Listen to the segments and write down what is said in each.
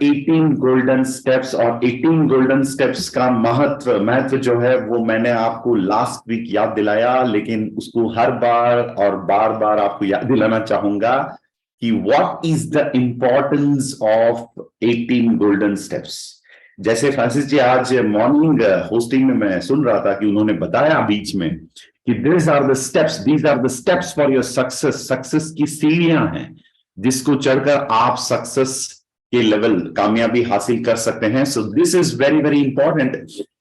18 golden steps, और 18 golden steps का महत्व जो है वो मैंने आपको लास्ट वीक याद दिलाया, लेकिन उसको हर बार और बार बार आपको याद दिलाना चाहूंगा कि what is the importance of 18 golden steps. जैसे फ्रांसिस जी आज मॉर्निंग होस्टिंग में मैं सुन रहा था कि उन्होंने बताया बीच में कि these are the steps for your success. Success की सीढ़ियां हैं जिसको चढ़कर आप सक्सेस के लेवल, कामयाबी हासिल कर सकते हैं। So this is very very important.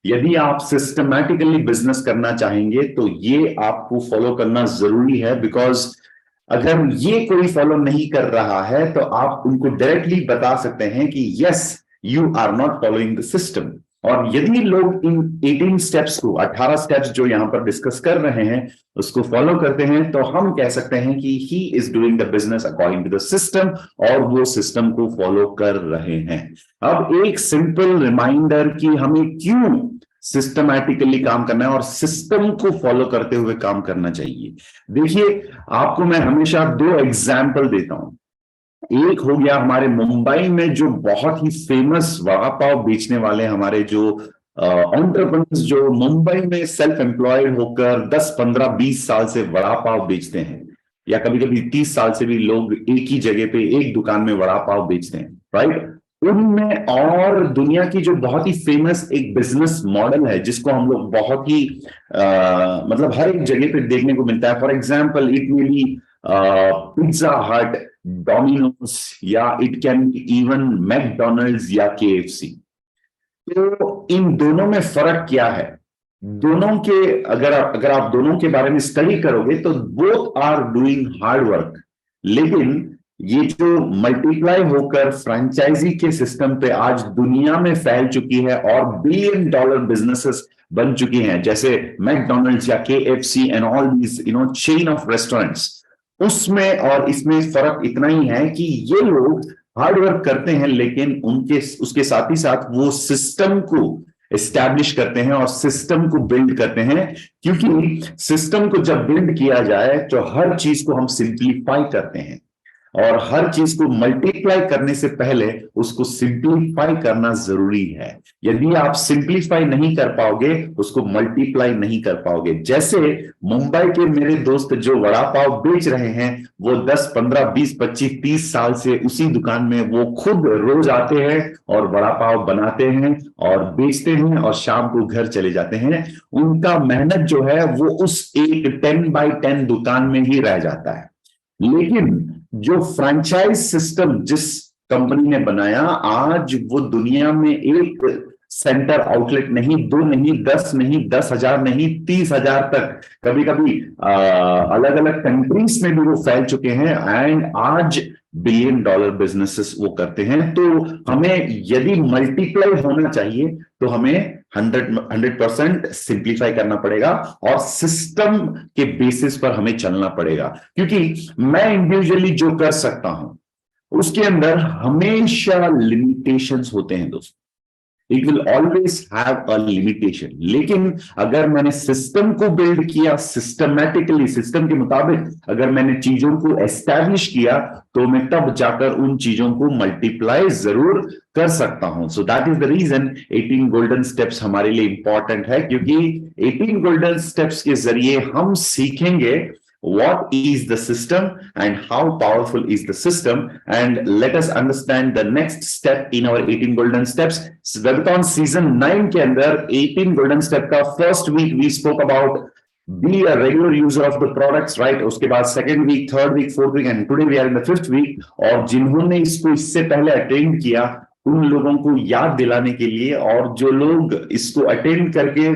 यदि आप सिस्टमैटिकली बिजनेस करना चाहेंगे तो ये आपको फॉलो करना जरूरी है, बिकॉज अगर ये कोई फॉलो नहीं कर रहा है तो आप उनको डायरेक्टली बता सकते हैं कि yes, you are not following the system. और यदि लोग इन 18 स्टेप्स को, 18 स्टेप्स जो यहां पर डिस्कस कर रहे हैं, उसको फॉलो करते हैं तो हम कह सकते हैं कि he is doing the business according to the system, और वो सिस्टम को फॉलो कर रहे हैं। अब एक सिंपल रिमाइंडर कि हमें क्यों सिस्टमैटिकली काम करना है और सिस्टम को फॉलो करते हुए काम करना चाहिए। देखिए, आपको मैं हमेशा दो एग्जाम्पल देता हूं। एक हो गया हमारे मुंबई में जो बहुत ही फेमस वड़ा पाव बेचने वाले हमारे जो एंटरप्रेन्योर्स, जो मुंबई में सेल्फ एम्प्लॉयड होकर 10 15 20 साल से वड़ा पाव बेचते हैं, या कभी कभी 30 साल से भी लोग एक ही जगह पे एक दुकान में वड़ा पाव बेचते हैं, राइट। उनमें और दुनिया की जो बहुत ही फेमस एक बिजनेस मॉडल है जिसको हम लोग बहुत ही मतलब हर एक जगह पे देखने को मिलता है। For example, it may be pizza हट, डोमिनोज, या it can be even McDonald's या केएफसी। तो इन दोनों में फर्क क्या है? दोनों के अगर आप दोनों के बारे में स्टडी करोगे तो both are doing hard work, लेकिन ये जो मल्टीप्लाई होकर फ्रेंचाइजी के सिस्टम पे आज दुनिया में फैल चुकी है और बिलियन डॉलर बिजनेसेस बन चुकी हैं, जैसे मैकडोनल्ड्स या KFC and all these chain of restaurants, उसमें और इसमें फर्क इतना ही है कि ये लोग हार्ड वर्क करते हैं, लेकिन उसके साथ ही साथ वो सिस्टम को एस्टैब्लिश करते हैं और सिस्टम को बिल्ड करते हैं। क्योंकि सिस्टम को जब बिल्ड किया जाए तो हर चीज को हम सिंप्लीफाई करते हैं, और हर चीज को मल्टीप्लाई करने से पहले उसको सिंप्लीफाई करना जरूरी है। यदि आप सिंप्लीफाई नहीं कर पाओगे, उसको मल्टीप्लाई नहीं कर पाओगे। जैसे मुंबई के मेरे दोस्त जो वड़ा पाव बेच रहे हैं, वो 10 15 20 25 30 साल से उसी दुकान में वो खुद रोज आते हैं और वड़ा पाव बनाते हैं और बेचते हैं और शाम को घर चले जाते हैं। उनका मेहनत जो है वो उस एक 10 by 10 दुकान में ही रह जाता है। लेकिन जो फ्रेंचाइज सिस्टम जिस कंपनी ने बनाया, आज वो दुनिया में एक सेंटर आउटलेट नहीं, 2 नहीं, 10 नहीं, 10,000 नहीं, 30,000 तक, कभी कभी अलग अलग कंट्रीज में भी वो फैल चुके हैं, एंड आज बिलियन डॉलर बिजनेसेस वो करते हैं। तो हमें यदि मल्टीप्लाई होना चाहिए तो हमें 100% सिंप्लीफाई करना पड़ेगा और सिस्टम के बेसिस पर हमें चलना पड़ेगा। क्योंकि मैं इंडिविजुअली जो कर सकता हूं उसके अंदर हमेशा लिमिटेशंस होते हैं दोस्तों। It will always have a limitation. लेकिन अगर मैंने सिस्टम को बिल्ड किया, सिस्टमैटिकली सिस्टम के मुताबिक अगर मैंने चीजों को एस्टैब्लिश किया, तो मैं तब जाकर उन चीजों को मल्टीप्लाई जरूर कर सकता हूं। So that is the reason 18 golden steps हमारे लिए इंपॉर्टेंट है, क्योंकि 18 गोल्डन स्टेप्स के जरिए हम सीखेंगे what is the system and how powerful is the system, and let us understand the next step in our 18 golden steps. Webathon season 9 के अंदर 18 golden step का first week we spoke about be a regular user of the products, right? उसके बाद second week, third week, fourth week, and today we are in the 5th week। और जिन्होंने इसको इससे पहले अटेंड किया उन लोगों को याद दिलाने के लिए, और जो लोग इसको अटेंड करके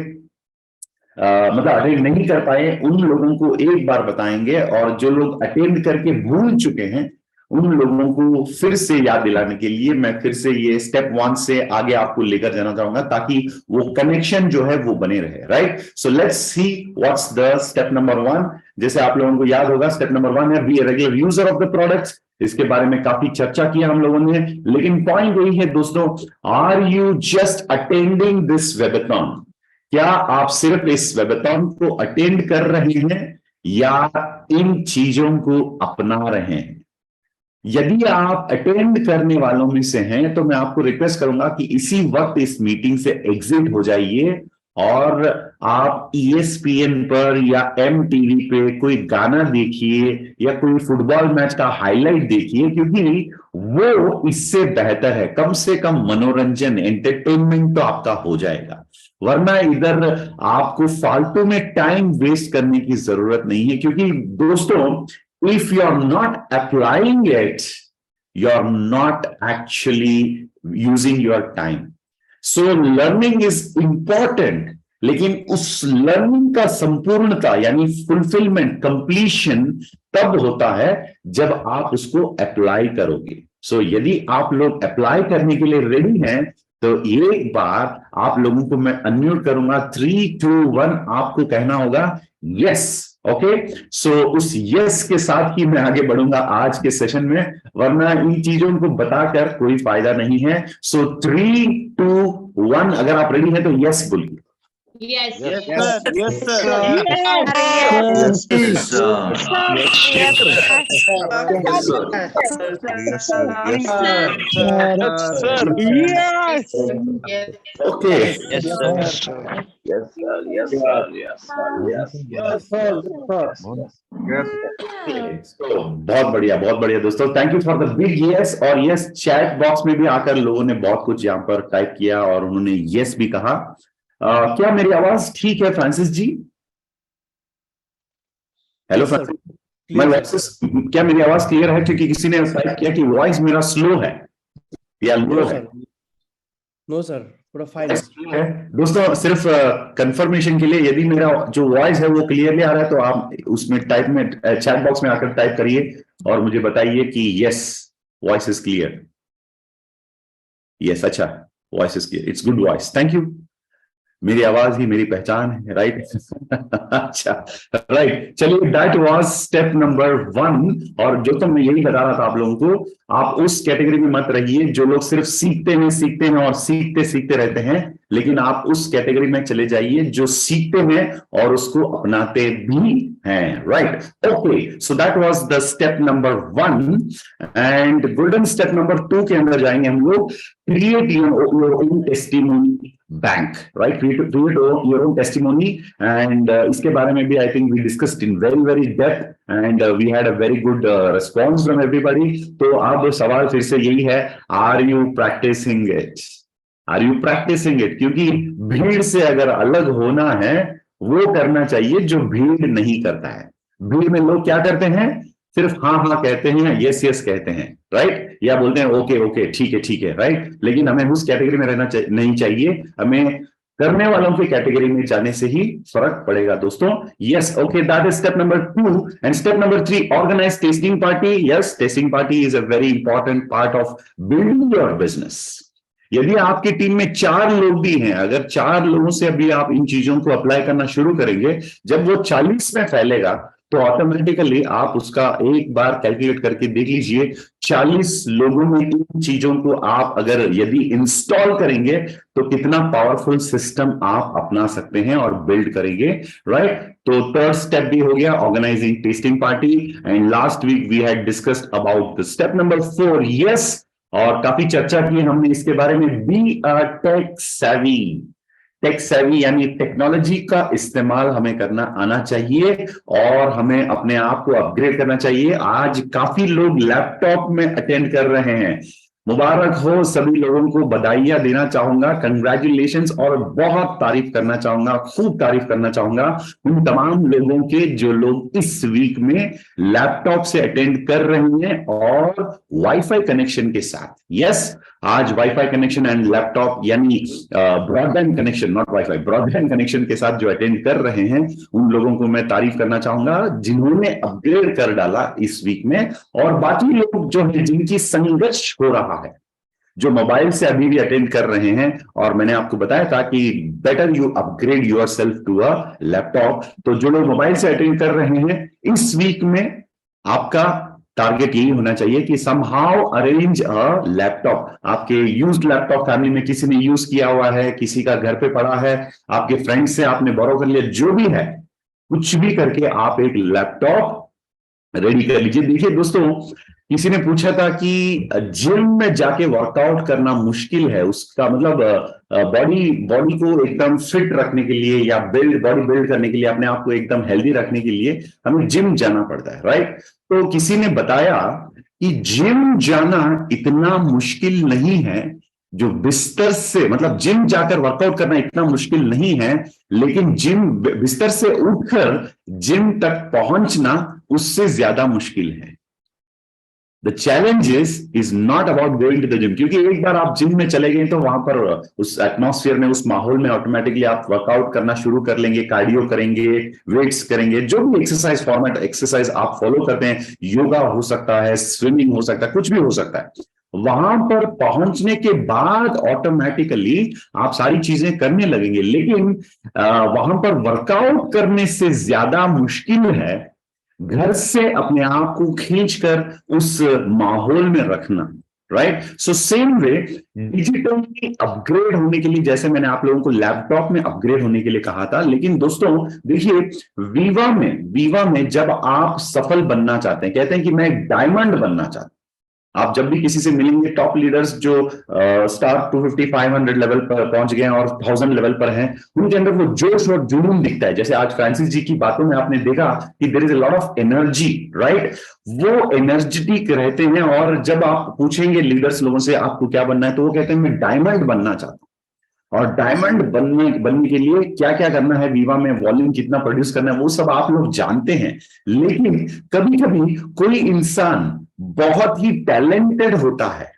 मतलब अटेंड नहीं कर पाए उन लोगों को एक बार बताएंगे, और जो लोग अटेंड करके भूल चुके हैं उन लोगों को फिर से याद दिलाने के लिए मैं फिर से ये स्टेप 1 से आगे आपको लेकर जाना चाहूंगा, ताकि वो कनेक्शन जो है वो बने रहे, right. So let's see what's the step number 1। जैसे आप लोगों को याद होगा, स्टेप नंबर 1 है be a regular user of the products. इसके बारे में काफी चर्चा किया हम लोगों ने, लेकिन पॉइंट यही है दोस्तों, are you just attending this webathon? क्या आप सिर्फ इस वेबाथन को अटेंड कर रहे हैं या इन चीजों को अपना रहे हैं? यदि आप अटेंड करने वालों में से हैं तो मैं आपको रिक्वेस्ट करूंगा कि इसी वक्त इस मीटिंग से एग्जिट हो जाइए और आप ESPN पर या MTV पे कोई गाना देखिए या कोई फुटबॉल मैच का हाईलाइट देखिए, क्योंकि वो इससे बेहतर है। कम से कम मनोरंजन, एंटरटेनमेंट तो आपका हो जाएगा, वरना इधर आपको फालतू में टाइम वेस्ट करने की जरूरत नहीं है। क्योंकि दोस्तों, if you're not applying it, you're not actually using your time. So learning is important, लेकिन उस लर्निंग का संपूर्णता यानी फुलफिलमेंट, कंप्लीशन तब होता है जब आप उसको अप्लाई करोगे। सो यदि आप लोग अप्लाई करने के लिए रेडी हैं तो एक बार आप लोगों को मैं अनम्यूट करूंगा, 3, 2, 1 आपको कहना होगा यस। ओके, सो उस यस के साथ ही मैं आगे बढ़ूंगा आज के सेशन में, वरना इन चीजों को बताकर कोई फायदा नहीं है। सो 3, 2, 1 अगर आप रेडी हैं तो यस बोलिए। Yes. Yes, sir. Yes, sir. Yes, sir. Okay, Yes, sir. तो बहुत बढ़िया, बहुत बढ़िया दोस्तों, thank you for the big yes. और यस चैट बॉक्स में भी आकर लोगों ने बहुत कुछ यहाँ पर टाइप किया और उन्होंने यस भी कहा। क्या मेरी आवाज ठीक है फ्रांसिस जी? हेलो फ्रांसिस, मैं वॉइस, क्या मेरी आवाज क्लियर है? क्योंकि किसी ने टाइप किया कि वॉइस मेरा स्लो है या लो है। नो सर, पूरा फाइन है दोस्तों, सिर्फ कंफर्मेशन के लिए, यदि मेरा जो वॉइस है वो क्लियरली आ रहा है तो आप उसमें टाइप में, चैट बॉक्स में आकर टाइप करिए और मुझे बताइए कि yes voice is clear. Yes, अच्छा, voice is clear, it's good voice, thank you. मेरी आवाज ही मेरी पहचान है, राइट? अच्छा, राइट, चलिए, दैट वाज स्टेप नंबर 1। और जो तो मैं यही बता रहा था आप लोगों को, आप उस कैटेगरी में मत रहिए जो लोग सिर्फ सीखते हैं और सीखते सीखते रहते हैं, लेकिन आप उस कैटेगरी में चले जाइए जो सीखते हैं और उसको अपनाते भी हैं, right? Okay, so that was the step number 1 and golden step number 2 के अंदर जाएंगे हम लोग। Create your own testimony bank, right? Create your own testimony, and इसके बारे में भी I think we discussed in very depth and we had a very good response from everybody. तो अब सवाल फिर से यही है, are you practicing it? Are you practicing it? क्योंकि भीड़ से अगर अलग होना है, वो करना चाहिए जो भीड़ नहीं करता है। भीड़ में लोग क्या करते हैं? सिर्फ हाँ हाँ कहते हैं, यस यस कहते हैं, राइट? या बोलते हैं ओके ओके, ठीक है, राइट? लेकिन हमें उस कैटेगरी में रहना नहीं चाहिए, हमें करने वालों की कैटेगरी में जाने से ही फर्क पड़ेगा दोस्तों। Yes, okay, that is step number 2 and step number 3, organise testing party. Yes, testing party is a very important part of building your business. यदि आपकी टीम में 4 लोग भी हैं, अगर 4 लोगों से अभी आप इन चीजों को अप्लाई करना शुरू करेंगे, जब वो 40 में फैलेगा तो ऑटोमेटिकली आप उसका एक बार कैलकुलेट करके देख लीजिए, 40 लोगों में इन चीजों को आप अगर यदि इंस्टॉल करेंगे तो कितना पावरफुल सिस्टम आप अपना सकते हैं और बिल्ड करेंगे, राइट? तो थर्ड स्टेप भी हो गया, organising testing party. And last week we had discussed about the step number 4, yes, और काफी चर्चा की हमने इसके बारे में। Be a tech savvy. Tech savvy यानी टेक्नोलॉजी का इस्तेमाल हमें करना आना चाहिए और हमें अपने आप को अपग्रेड करना चाहिए। आज काफी लोग लैपटॉप में अटेंड कर रहे हैं, मुबारक हो सभी लोगों को, बधाइयां देना चाहूंगा, कंग्रेचुलेशंस, और बहुत तारीफ करना चाहूंगा, खूब तारीफ करना चाहूंगा उन तमाम लोगों के जो लोग इस वीक में लैपटॉप से अटेंड कर रहे हैं और वाईफाई कनेक्शन के साथ। यस, आज वाईफाई कनेक्शन एंड लैपटॉप यानी broadband connection, not wifi, broadband connection के साथ जो अटेंड कर रहे हैं उन लोगों को मैं तारीफ करना चाहूंगा जिन्होंने अपग्रेड कर डाला इस वीक में। और बाकी लोग जो है जिनकी संघर्ष हो रहा है, जो मोबाइल से अभी भी अटेंड कर रहे हैं, और मैंने आपको बताया था कि better you upgrade yourself to a laptop. तो जो लोग मोबाइल से अटेंड कर रहे हैं इस वीक में, आपका टारगेट यही होना चाहिए कि समहाउ अरेंज अ लैपटॉप। आपके यूज्ड लैपटॉप फैमिली में किसी ने यूज किया हुआ है, किसी का घर पे पड़ा है, आपके फ्रेंड से आपने बोरो कर लिया, जो भी है, कुछ भी करके आप एक लैपटॉप रेडी कर लीजिए। देखिए दोस्तों, किसी ने पूछा था कि जिम में जाके वर्कआउट करना मुश्किल है, उसका मतलब बॉडी बॉडी को एकदम फिट रखने के लिए या बॉडी बिल्ड करने के लिए, अपने आप को एकदम हेल्दी रखने के लिए हमें जिम जाना पड़ता है, राइट। तो किसी ने बताया कि जिम जाना इतना मुश्किल नहीं है, जो बिस्तर से मतलब जिम जाकर वर्कआउट करना इतना मुश्किल नहीं है, लेकिन जिम बिस्तर से उठकर जिम तक पहुंचना उससे ज्यादा मुश्किल है। The challenge is not about going to the gym, क्योंकि एक बार आप जिम में चले गए तो वहां पर उस एटमॉस्फेयर में, उस माहौल में ऑटोमेटिकली आप वर्कआउट करना शुरू कर लेंगे, कार्डियो करेंगे, वेट्स करेंगे, जो भी एक्सरसाइज फॉर्मेट एक्सरसाइज आप फॉलो करते हैं, योगा हो सकता है, स्विमिंग हो सकता है, कुछ भी हो सकता है। वहां पर पहुंचने के बाद ऑटोमेटिकली आप सारी चीजें करने लगेंगे, लेकिन वहां पर वर्कआउट करने से ज्यादा मुश्किल है घर से अपने आप को खींचकर उस माहौल में रखना, right. So same way digitally upgrade होने के लिए, जैसे मैंने आप लोगों को लैपटॉप में अपग्रेड होने के लिए कहा था, लेकिन दोस्तों देखिए, वीवा में जब आप सफल बनना चाहते हैं, कहते हैं कि मैं एक डायमंड बनना चाहता हूं। आप जब भी किसी से मिलेंगे, टॉप लीडर्स जो स्टार 250 500 लेवल पर पहुंच गए हैं और 1000 लेवल पर हैं, उनके अंदर वो जोश और जुनून दिखता है। जैसे आज फ्रांसिस जी की बातों में आपने देखा कि there is a lot of energy, right. वो एनर्जेटिक रहते हैं, और जब आप पूछेंगे लीडर्स लोगों से आपको क्या बनना है, तो वो कहते हैं मैं डायमंड बनना चाहता हूं। और डायमंड बनने के लिए क्या क्या करना है, वीवा में वॉल्यूम कितना प्रोड्यूस करना है, वो सब आप लोग जानते हैं। लेकिन कभी कभी कोई इंसान बहुत ही टैलेंटेड होता है,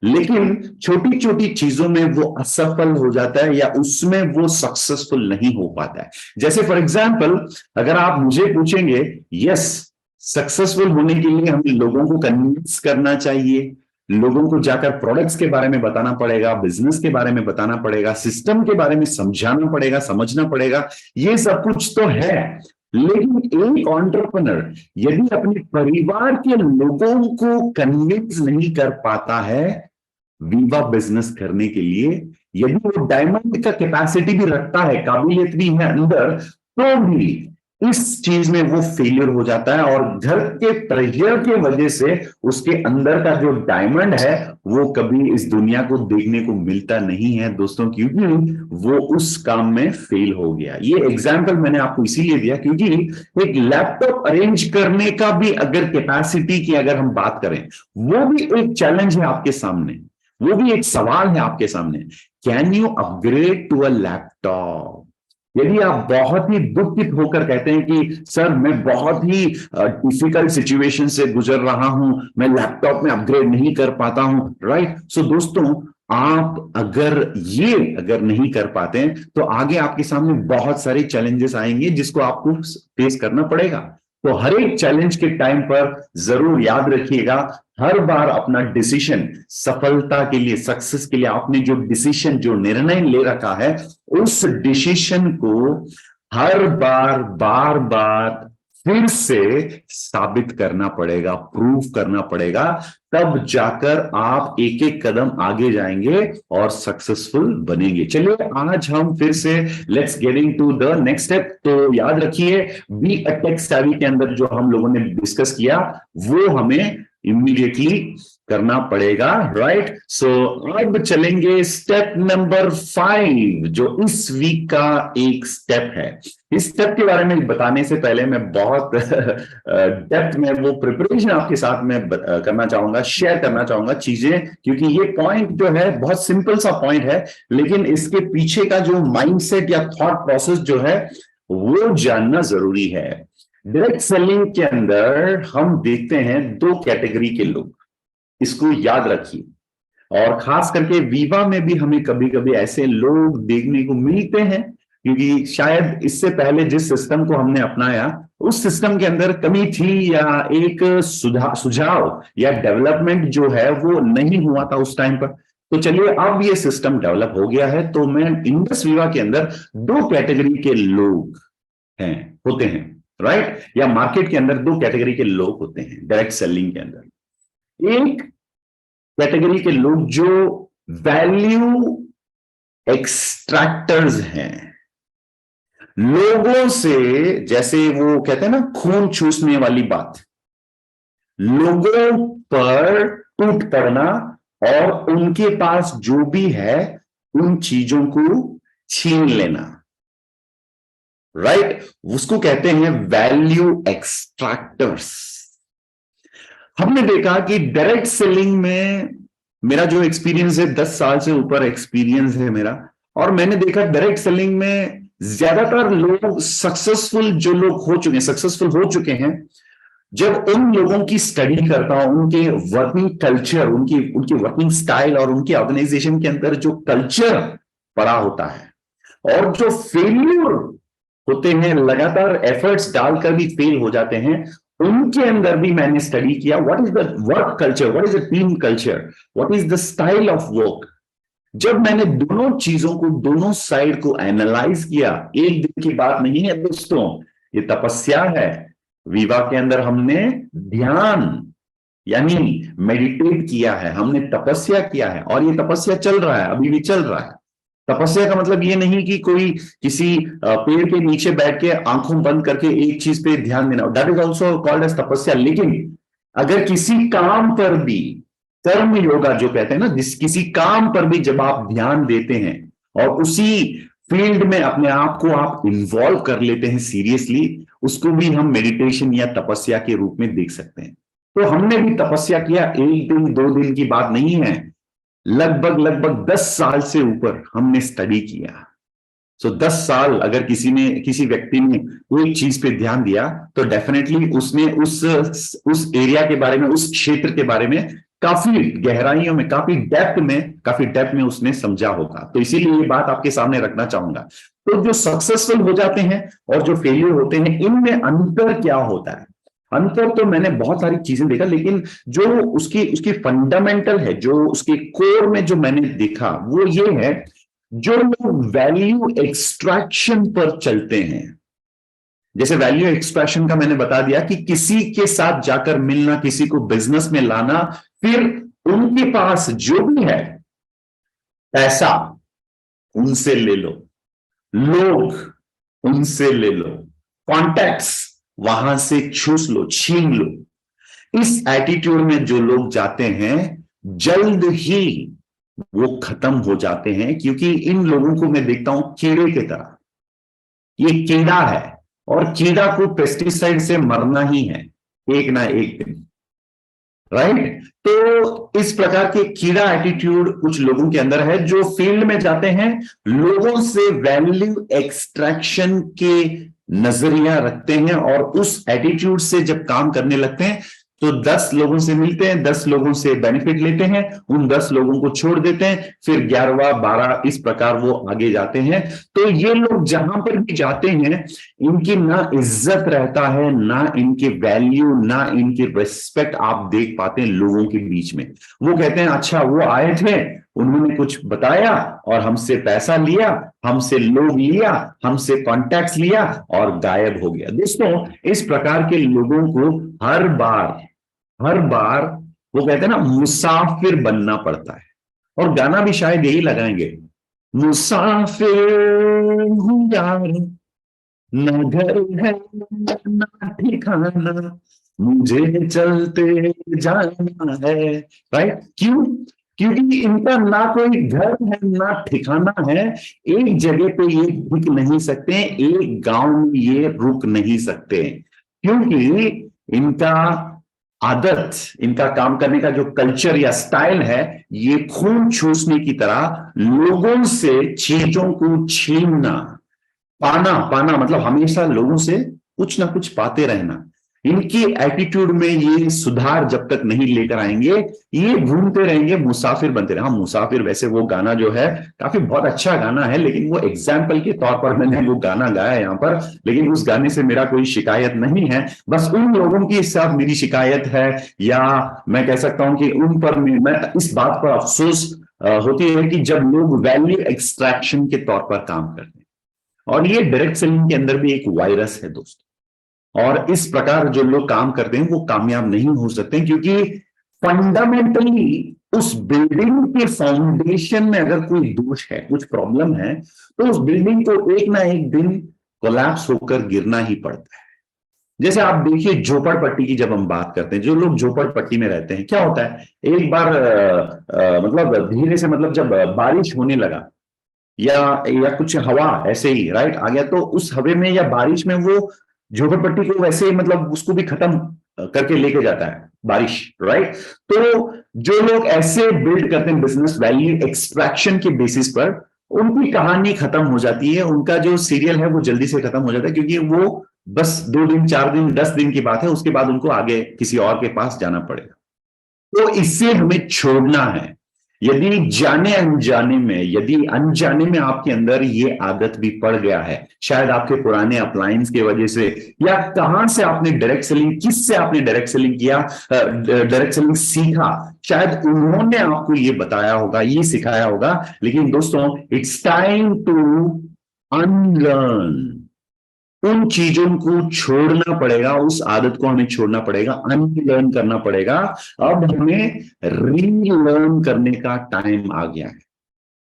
लेकिन छोटी छोटी चीजों में वो असफल हो जाता है, या उसमें वो सक्सेसफुल नहीं हो पाता है। जैसे फॉर एग्जाम्पल, अगर आप मुझे पूछेंगे, यस, सक्सेसफुल होने के लिए हमें लोगों को कन्विंस करना चाहिए, लोगों को जाकर प्रोडक्ट्स के बारे में बताना पड़ेगा, बिजनेस के बारे में बताना पड़ेगा, सिस्टम के बारे में समझाना पड़ेगा, समझना पड़ेगा, ये सब कुछ तो है। लेकिन एक एंटरप्रेन्योर यदि अपने परिवार के लोगों को कन्विंस नहीं कर पाता है वीवा बिजनेस करने के लिए, यदि वो डायमंड का कैपेसिटी भी रखता है, काबिलियत भी है अंदर, तो भी इस चीज में वो फेलियर हो जाता है, और घर के प्रेशर के वजह से उसके अंदर का जो डायमंड है वो कभी इस दुनिया को देखने को मिलता नहीं है दोस्तों, क्योंकि वो उस काम में फेल हो गया। ये एग्जांपल मैंने आपको इसीलिए दिया क्योंकि एक लैपटॉप अरेंज करने का भी अगर कैपेसिटी की अगर हम बात करें, वो भी एक चैलेंज है आपके सामने, वो भी एक सवाल है आपके सामने। Can you upgrade to a laptop? यदि आप बहुत ही दुखित होकर कहते हैं कि सर मैं बहुत ही डिफिकल्ट सिचुएशन से गुजर रहा हूं, मैं लैपटॉप में अपग्रेड नहीं कर पाता हूं, राइट। सो दोस्तों, आप अगर नहीं कर पाते हैं तो आगे आपके सामने बहुत सारे चैलेंजेस आएंगे जिसको आपको फेस करना पड़ेगा। तो हर एक चैलेंज के टाइम पर जरूर याद रखिएगा, हर बार अपना डिसीजन सफलता के लिए, सक्सेस के लिए आपने जो डिसीजन, जो निर्णय ले रखा है, उस डिसीजन को हर बार बार फिर से साबित करना पड़ेगा, प्रूव करना पड़ेगा, तब जाकर आप एक एक कदम आगे जाएंगे और सक्सेसफुल बनेंगे। चलिए आज हम फिर से let's getting to the next step. तो याद रखिए, बी अ टेक सेवी के अंदर जो हम लोगों ने डिस्कस किया वो हमें इमीडिएटली करना पड़ेगा, राइट। सो अब चलेंगे स्टेप नंबर 5, जो इस वीक का एक स्टेप है। इस स्टेप के बारे में बताने से पहले मैं बहुत डेप्थ में वो प्रिपरेशन आपके साथ में करना चाहूंगा, शेयर करना चाहूंगा चीजें, क्योंकि ये पॉइंट जो है बहुत सिंपल सा पॉइंट है, लेकिन इसके पीछे का जो माइंडसेट या थॉट प्रोसेस जो है वो जानना जरूरी है। डायरेक्ट सेलिंग के अंदर हम देखते हैं 2 कैटेगरी के लोग, इसको याद रखिए। और खास करके वीवा में भी हमें कभी कभी ऐसे लोग देखने को मिलते हैं, क्योंकि शायद इससे पहले जिस सिस्टम को हमने अपनाया उस सिस्टम के अंदर कमी थी, या एक सुझाव या डेवलपमेंट जो है वो नहीं हुआ था उस टाइम पर। तो चलिए अब ये सिस्टम डेवलप हो गया है, तो मैं इंडस वीवा के अंदर 2 कैटेगरी के लोग होते हैं, राइट। या मार्केट के अंदर 2 कैटेगरी के लोग होते हैं डायरेक्ट सेलिंग के अंदर। एक कैटेगरी के लोग जो वैल्यू एक्सट्रैक्टर्स हैं, लोगों से, जैसे वो कहते हैं ना खून चूसने वाली बात, लोगों पर टूट पड़ना और उनके पास जो भी है उन चीजों को छीन लेना, राइट? उसको कहते हैं वैल्यू एक्सट्रैक्टर्स। हमने देखा कि डायरेक्ट सेलिंग में मेरा जो एक्सपीरियंस है, 10 साल से ऊपर एक्सपीरियंस है मेरा, और मैंने देखा डायरेक्ट सेलिंग में ज्यादातर लोग सक्सेसफुल जो लोग हो चुके हैं, सक्सेसफुल हो चुके हैं, जब उन लोगों की स्टडी करता हूं, उनके वर्किंग कल्चर, उनकी उनकी वर्किंग स्टाइल और उनके ऑर्गेनाइजेशन के अंदर जो कल्चर पड़ा होता है, और जो फेल्यूर होते हैं, लगातार एफर्ट्स डालकर भी फेल हो जाते हैं, उनके अंदर भी मैंने स्टडी किया what is the work culture, what is the team culture, what is the style of work. जब मैंने दोनों चीजों को, दोनों साइड को एनालाइज किया, एक दिन की बात नहीं है दोस्तों, ये तपस्या है। विवा के अंदर हमने ध्यान यानी मेडिटेट किया है, हमने तपस्या किया है, और ये तपस्या चल रहा है, अभी भी चल रहा है। तपस्या का मतलब ये नहीं कि कोई किसी पेड़ के नीचे बैठ के आंखों बंद करके एक चीज पे ध्यान देना, that is also called as tapasya. लेकिन अगर किसी काम पर भी, कर्म योगा जो कहते हैं ना, जिस किसी काम पर भी जब आप ध्यान देते हैं और उसी फील्ड में अपने आप को आप इन्वॉल्व कर लेते हैं सीरियसली, उसको भी हम मेडिटेशन या तपस्या के रूप में देख सकते हैं। तो हमने भी तपस्या किया, एक दिन दो दिन की बात नहीं है, लगभग 10 साल से ऊपर हमने स्टडी किया। सो 10 साल अगर किसी व्यक्ति ने कोई चीज पे ध्यान दिया, तो डेफिनेटली उसने उस एरिया के बारे में, उस क्षेत्र के बारे में काफी गहराइयों में, काफी डेप्थ में उसने समझा होगा। तो इसीलिए ये बात आपके सामने रखना चाहूंगा। तो जो सक्सेसफुल हो जाते हैं और जो फेलियर होते हैं, इनमें अंतर क्या होता है? अंतर तो मैंने बहुत सारी चीजें देखा, लेकिन जो उसकी फंडामेंटल है, जो उसके कोर में जो मैंने देखा, वो ये है, जो लोग वैल्यू एक्सट्रैक्शन पर चलते हैं। जैसे वैल्यू एक्सट्रैक्शन का मैंने बता दिया कि किसी के साथ जाकर मिलना, किसी को बिजनेस में लाना, फिर उनके पास जो भी है पैसा उनसे ले लो, लोग उनसे ले लो, कॉन्टैक्ट्स वहां से चूस लो, छीन लो। इस एटीट्यूड में जो लोग जाते हैं, जल्द ही वो खत्म हो जाते हैं, क्योंकि इन लोगों को मैं देखता हूं कीड़े की तरह। ये कीड़ा है, और कीड़ा को पेस्टिसाइड से मरना ही है एक ना एक दिन, राइट? तो इस प्रकार के कीड़ा एटीट्यूड कुछ लोगों के अंदर है, जो फील्ड में जाते हैं, लोगों से वैल्यू एक्सट्रैक्शन के नजरिया रखते हैं, और उस एटीट्यूड से जब काम करने लगते हैं, तो 10 लोगों से मिलते हैं, 10 लोगों से बेनिफिट लेते हैं, उन 10 लोगों को छोड़ देते हैं, फिर 11वां 12 इस प्रकार वो आगे जाते हैं। तो ये लोग जहां पर भी जाते हैं, इनकी ना इज्जत रहता है, ना इनकी वैल्यू, ना इनकी रिस्पेक्ट आप देख पाते हैं लोगों के बीच में। वो कहते हैं अच्छा वो आए थे, उन्होंने कुछ बताया और हमसे पैसा लिया, हमसे लोग लिया, हमसे कॉन्टैक्ट्स लिया और गायब हो गया। दोस्तों, इस प्रकार के लोगों को हर बार वो कहते हैं ना, मुसाफिर बनना पड़ता है। और गाना भी शायद यही लगाएंगे, मुसाफिर हूं यार, न घर है न ठिकाना, मुझे चलते जाना है। राइट? क्यों? क्योंकि इनका ना कोई घर है ना ठिकाना है, एक जगह पे ये टिक नहीं सकते, एक गांव में ये रुक नहीं सकते, क्योंकि इनका आदत, इनका काम करने का जो कल्चर या स्टाइल है, ये खून चूसने की तरह लोगों से चीजों को छीनना, पाना मतलब हमेशा लोगों से कुछ ना कुछ पाते रहना। इनकी एटीट्यूड में ये सुधार जब तक नहीं लेकर आएंगे, ये घूमते रहेंगे, मुसाफिर बनते रहे। हाँ, मुसाफिर वैसे वो गाना जो है काफी बहुत अच्छा गाना है, लेकिन वो एग्जाम्पल के तौर पर मैंने वो गाना गाया यहाँ पर, लेकिन उस गाने से मेरा कोई शिकायत नहीं है। बस उन लोगों की साथ मेरी शिकायत है, या मैं कह सकता हूं कि उन पर मैं इस बात पर अफसोस होती है कि जब लोग वैल्यू एक्सट्रैक्शन के तौर पर काम करते हैं। और ये डायरेक्ट सेलिंग के अंदर भी एक वायरस है दोस्तों, और इस प्रकार जो लोग काम करते हैं वो कामयाब नहीं हो सकते, क्योंकि फंडामेंटली उस बिल्डिंग के फाउंडेशन में अगर कोई दोष है, कुछ प्रॉब्लम है, तो उस बिल्डिंग को एक ना एक दिन कोलैप्स होकर गिरना ही पड़ता है। जैसे आप देखिए झोपड़पट्टी की जब हम बात करते हैं, जो लोग झोपड़पट्टी में रहते हैं, क्या होता है, एक बार मतलब धीरे से, मतलब जब बारिश होने लगा या कुछ हवा ऐसे ही राइट आ गया, तो उस हवे में या बारिश में वो झोपड़पट्टी को वैसे ही मतलब उसको भी खत्म करके लेके जाता है बारिश, राइट। तो जो लोग ऐसे बिल्ड करते हैं बिजनेस वैल्यू एक्सट्रैक्शन के बेसिस पर, उनकी कहानी खत्म हो जाती है, उनका जो सीरियल है वो जल्दी से खत्म हो जाता है, क्योंकि वो बस 2 दिन 4 दिन 10 दिन की बात है, उसके बाद उनको आगे किसी और के पास जाना पड़ेगा। तो इससे हमें छोड़ना है। यदि जाने अनजाने में, यदि अनजाने में आपके अंदर ये आदत भी पड़ गया है, शायद आपके पुराने अप्लायंस की वजह से, या कहां से आपने डायरेक्ट सेलिंग, किससे आपने डायरेक्ट सेलिंग किया, डायरेक्ट सेलिंग सीखा, शायद उन्होंने आपको ये बताया होगा, ये सिखाया होगा, लेकिन दोस्तों इट्स टाइम टू अनलर्न। उन चीजों को छोड़ना पड़ेगा, उस आदत को हमें छोड़ना पड़ेगा, अनलर्न करना पड़ेगा। अब हमें रीलर्न करने का टाइम आ गया है।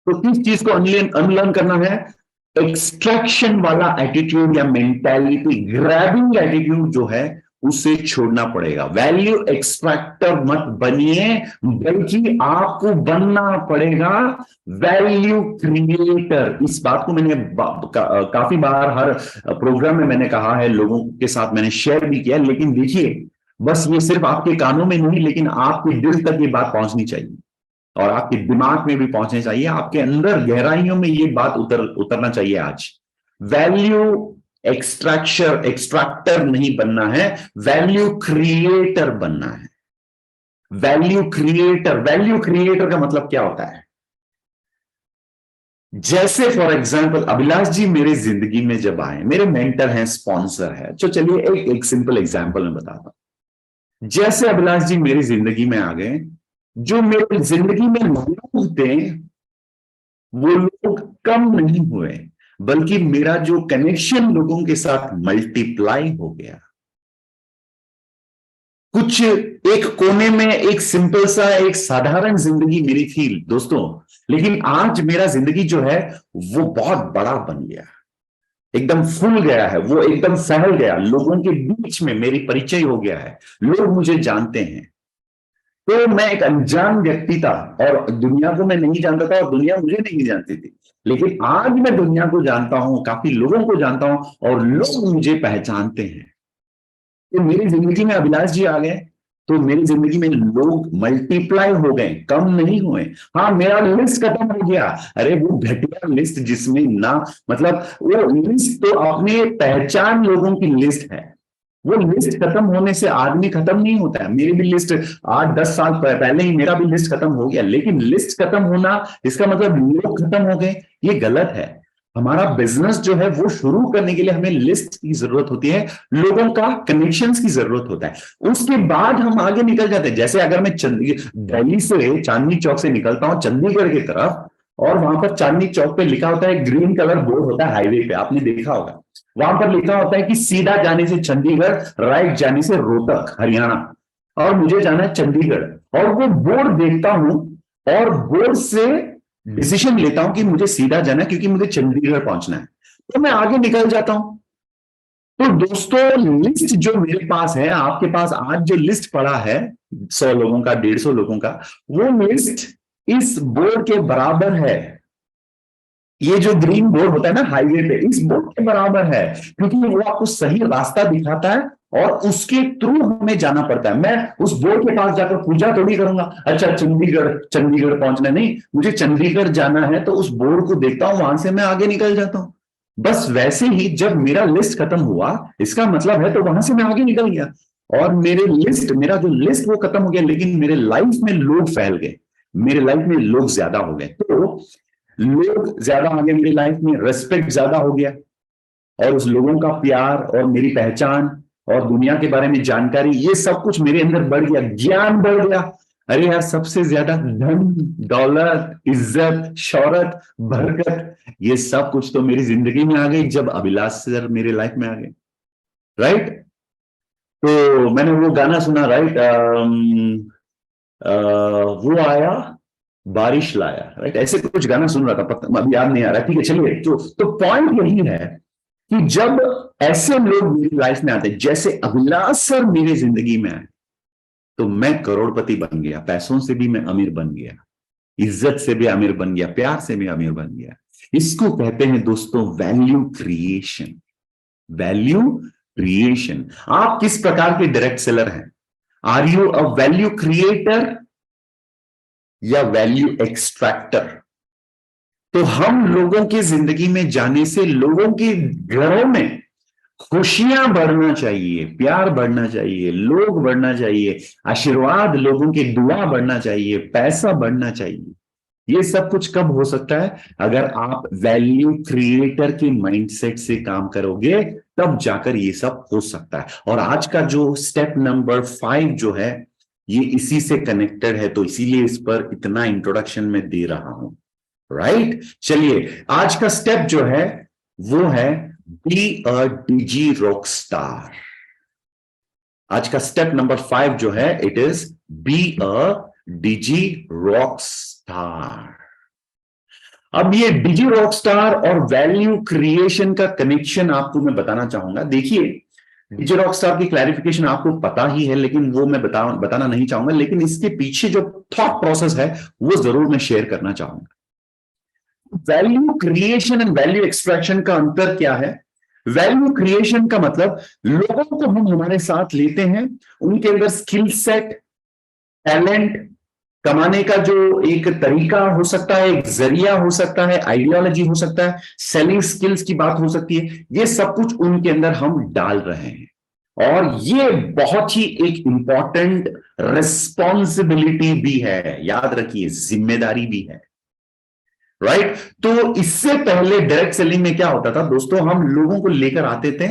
तो किस चीज को अनलर्न करना है? एक्सट्रैक्शन वाला एटीट्यूड या मेंटालिटी, ग्रैबिंग एटीट्यूड जो है उसे छोड़ना पड़ेगा। वैल्यू एक्सट्रैक्टर मत बनिए, बल्कि आपको बनना पड़ेगा वैल्यू क्रिएटर। इस बात को मैंने काफी बार हर प्रोग्राम में मैंने कहा है, लोगों के साथ मैंने शेयर भी किया, लेकिन देखिए बस ये सिर्फ आपके कानों में नहीं, लेकिन आपके दिल तक ये बात पहुंचनी चाहिए और आपके दिमाग में भी पहुंचनी चाहिए, आपके अंदर गहराइयों में ये बात उतरना चाहिए। आज वैल्यू एक्सट्रैक्टर नहीं बनना है, वैल्यू क्रिएटर बनना है। वैल्यू क्रिएटर का मतलब क्या होता है? जैसे फॉर एग्जांपल अभिलाष जी मेरे जिंदगी में जब आए, मेरे मेंटर हैं, स्पॉन्सर है, तो चलिए एक सिंपल एग्जांपल मैं बताता हूं। जैसे अभिलाष जी मेरी जिंदगी में आ गए, जो मेरी जिंदगी में लोग थे वो लोग कम नहीं हुए, बल्कि मेरा जो कनेक्शन लोगों के साथ मल्टीप्लाई हो गया। कुछ एक कोने में एक सिंपल सा एक साधारण जिंदगी मेरी थी दोस्तों, लेकिन आज मेरा जिंदगी जो है वो बहुत बड़ा बन गया, एकदम फूल गया है, वो एकदम फैल गया, लोगों के बीच में मेरी परिचय हो गया है, लोग मुझे जानते हैं। तो मैं एक अनजान व्यक्ति था और दुनिया को मैं नहीं जानता था और दुनिया मुझे नहीं जानती थी, लेकिन आज मैं दुनिया को जानता हूं, काफी लोगों को जानता हूं और लोग मुझे पहचानते हैं। तो मेरी जिंदगी में अभिलाष जी आ गए, तो मेरी जिंदगी में लोग मल्टीप्लाई हो गए, कम नहीं हुए। हाँ, मेरा लिस्ट खत्म हो गया। अरे वो घटिया लिस्ट जिसमें ना, मतलब वो लिस्ट तो अपने पहचान लोगों की लिस्ट है, वो लिस्ट खत्म होने से आदमी खत्म नहीं होता है। मेरी भी लिस्ट 8-10 साल पहले ही मेरा भी लिस्ट खत्म हो गया, लेकिन लिस्ट खत्म होना इसका मतलब लोग खत्म हो गए, ये गलत है। हमारा बिजनेस जो है वो शुरू करने के लिए हमें लिस्ट की जरूरत होती है, लोगों का कनेक्शंस की जरूरत होता है, उसके बाद हम आगे निकल जाते हैं। जैसे अगर मैं दिल्ली से चांदनी चौक से निकलता हूं चंडीगढ़ की तरफ, और वहां पर चांदनी चौक पे लिखा होता है, ग्रीन कलर बोर्ड होता है हाईवे पे, आपने देखा होगा, वहां पर लिखा होता है कि सीधा जाने से चंडीगढ़, राइट जाने से रोहतक हरियाणा, और मुझे जाना है चंडीगढ़। और वो बोर्ड देखता हूं और बोर्ड से डिसीजन लेता हूं कि मुझे सीधा जाना है क्योंकि मुझे चंडीगढ़ पहुंचना है, तो मैं आगे निकल जाता हूं। तो दोस्तों लिस्ट जो मेरे पास है, आपके पास आज जो लिस्ट पड़ा है 100 लोगों का, 150 लोगों का, वो लिस्ट इस बोर्ड के बराबर है। ये जो ग्रीन बोर्ड होता है ना हाईवे पे, इस बोर्ड के बराबर है, क्योंकि वो आपको सही रास्ता दिखाता है और उसके थ्रू हमें जाना पड़ता है। मैं उस बोर्ड के पास जाकर पूजा थोड़ी करूंगा, अच्छा चंडीगढ़ पहुंचना, नहीं, मुझे चंडीगढ़ जाना है तो उस बोर्ड को देखता हूं, वहां से मैं आगे निकल जाता हूं। बस वैसे ही जब मेरा लिस्ट खत्म हुआ, इसका मतलब है तो वहां से मैं आगे निकल गया, और मेरा जो लिस्ट वो खत्म हो गया, लेकिन मेरे लाइफ में लोग फैल गए, मेरे लाइफ में लोग ज्यादा हो गए। तो लोग ज्यादा आ गए मेरी लाइफ में, रेस्पेक्ट ज्यादा हो गया, और उस लोगों का प्यार और मेरी पहचान और दुनिया के बारे में जानकारी, ये सब कुछ मेरे अंदर बढ़ गया, ज्ञान बढ़ गया। अरे यार, सबसे ज्यादा धन, दौलत, इज्जत, शौहरत, बरकत, ये सब कुछ तो मेरी जिंदगी में आ गई जब अभिलाष सर मेरे लाइफ में आ गए, राइट। तो मैंने वो गाना सुना, राइट, वो आया बारिश लाया, राइट, ऐसे कुछ गाना सुन रहा था, अभी याद नहीं आ रहा, ठीक है, चलिए। तो पॉइंट यही है कि जब ऐसे लोग मेरी लाइफ में आते हैं, जैसे अभिलाष सर मेरी जिंदगी में आए तो मैं करोड़पति बन गया, पैसों से भी मैं अमीर बन गया, इज्जत से भी अमीर बन गया, प्यार से भी अमीर बन गया। इसको कहते हैं दोस्तों वैल्यू क्रिएशन। Value creation. आप किस प्रकार के डायरेक्ट सेलर हैं? Are you a value creator या वैल्यू एक्सट्रैक्टर? तो हम लोगों की जिंदगी में जाने से लोगों के घरों में खुशियां बढ़ना चाहिए, प्यार बढ़ना चाहिए, लोग बढ़ना चाहिए, आशीर्वाद लोगों की दुआ बढ़ना चाहिए, पैसा बढ़ना चाहिए। ये सब कुछ कब हो सकता है? अगर आप वैल्यू क्रिएटर के माइंडसेट से काम करोगे, तब जाकर ये सब हो सकता है। और आज का जो स्टेप नंबर 5 जो है, ये इसी से कनेक्टेड है, तो इसीलिए इस पर इतना इंट्रोडक्शन में दे रहा हूं। राइट, चलिए आज का स्टेप जो है वो है be a digi rock star. आज का स्टेप नंबर 5 जो है, it is be a digi rock star. अब ये डिजी रॉक स्टार और वैल्यू क्रिएशन का कनेक्शन आपको मैं बताना चाहूंगा। देखिए, डिजी रॉक स्टार की क्लैरिफिकेशन आपको पता ही है, लेकिन वो मैं बताना नहीं चाहूंगा, लेकिन इसके पीछे जो थॉट प्रोसेस है वो जरूर मैं शेयर करना चाहूंगा। Value creation and value extraction का अंतर क्या है? वैल्यू क्रिएशन का मतलब लोगों को हम हमारे साथ लेते हैं, उनके अंदर स्किल सेट, टैलेंट, कमाने का जो एक तरीका हो सकता है, एक जरिया हो सकता है, आइडियोलॉजी हो सकता है, सेलिंग स्किल्स की बात हो सकती है, ये सब कुछ उनके अंदर हम डाल रहे हैं। और ये बहुत ही एक इंपॉर्टेंट रिस्पॉन्सिबिलिटी भी है, याद रखिए, जिम्मेदारी भी है। राइट तो इससे पहले डायरेक्ट सेलिंग में क्या होता था दोस्तों? हम लोगों को लेकर आते थे,